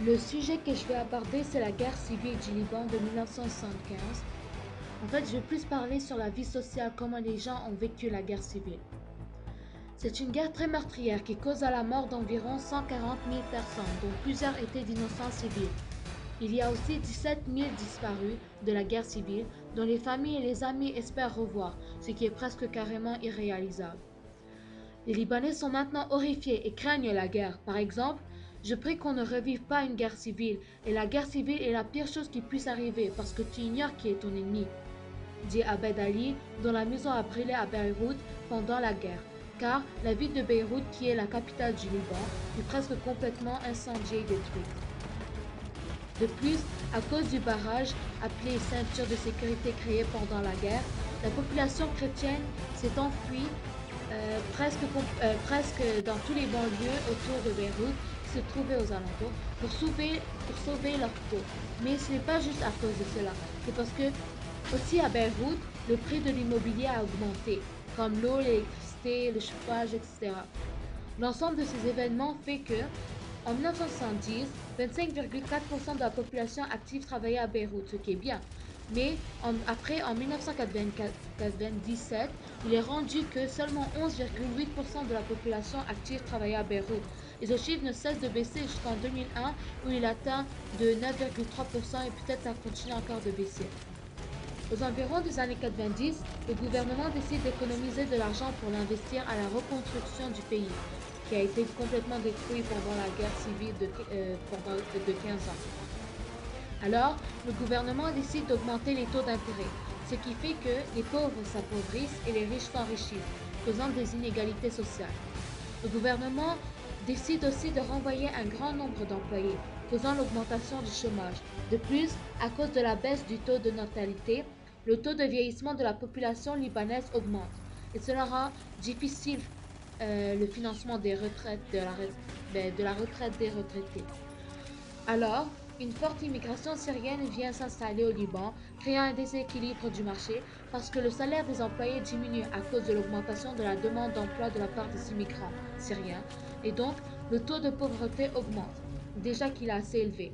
Le sujet que je vais aborder, c'est la guerre civile du Liban de 1975. En fait, je vais plus parler sur la vie sociale, comment les gens ont vécu la guerre civile. C'est une guerre très meurtrière qui causa la mort d'environ 140 000 personnes, dont plusieurs étaient d'innocents civils. Il y a aussi 17 000 disparus de la guerre civile, dont les familles et les amis espèrent revoir, ce qui est presque carrément irréalisable. Les Libanais sont maintenant horrifiés et craignent la guerre. Par exemple, je prie qu'on ne revive pas une guerre civile, et la guerre civile est la pire chose qui puisse arriver parce que tu ignores qui est ton ennemi, dit Abed Ali, dont la maison a brûlé à Beyrouth pendant la guerre, car la ville de Beyrouth, qui est la capitale du Liban, fut presque complètement incendiée et détruite. De plus, à cause du barrage, appelé ceinture de sécurité créé pendant la guerre, la population chrétienne s'est enfuie presque dans tous les banlieues autour de Beyrouth qui se trouvaient aux alentours pour sauver leur peau. Mais ce n'est pas juste à cause de cela, c'est parce que aussi à Beyrouth, le prix de l'immobilier a augmenté, comme l'eau, l'électricité, le chauffage, etc. L'ensemble de ces événements fait que, en 1970, 25,4% de la population active travaillait à Beyrouth, ce qui est bien. Mais après, en 1997, il est rendu que seulement 11,8% de la population active travaillait à Beyrouth. Et ce chiffre ne cesse de baisser jusqu'en 2001, où il atteint de 9,3% et peut-être ça continue encore de baisser. Aux environs des années 90, le gouvernement décide d'économiser de l'argent pour l'investir à la reconstruction du pays, qui a été complètement détruit pendant la guerre civile de 15 ans. Alors, le gouvernement décide d'augmenter les taux d'intérêt, ce qui fait que les pauvres s'appauvrissent et les riches s'enrichissent, causant des inégalités sociales. Le gouvernement décide aussi de renvoyer un grand nombre d'employés, causant l'augmentation du chômage. De plus, à cause de la baisse du taux de natalité, le taux de vieillissement de la population libanaise augmente, et cela rend difficile le financement des retraites de la retraite des retraités. Alors, une forte immigration syrienne vient s'installer au Liban, créant un déséquilibre du marché parce que le salaire des employés diminue à cause de l'augmentation de la demande d'emploi de la part des immigrants syriens, et donc le taux de pauvreté augmente, déjà qu'il est assez élevé.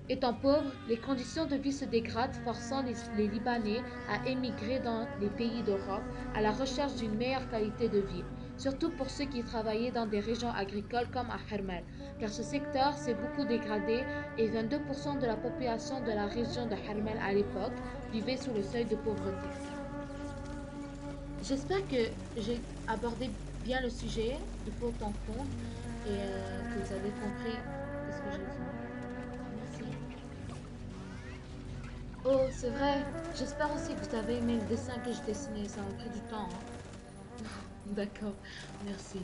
Étant pauvres, les conditions de vie se dégradent, forçant les Libanais à émigrer dans les pays d'Europe à la recherche d'une meilleure qualité de vie, surtout pour ceux qui travaillaient dans des régions agricoles comme à Hermel, car ce secteur s'est beaucoup dégradé et 22% de la population de la région de Hermel à l'époque vivait sous le seuil de pauvreté. J'espère que j'ai abordé bien le sujet de fond en comble et que vous avez compris ce que j'ai dit. Merci. Oh, c'est vrai. J'espère aussi que vous avez aimé le dessin que je dessinais. Ça m'a pris du temps, hein. D'accord. Merci.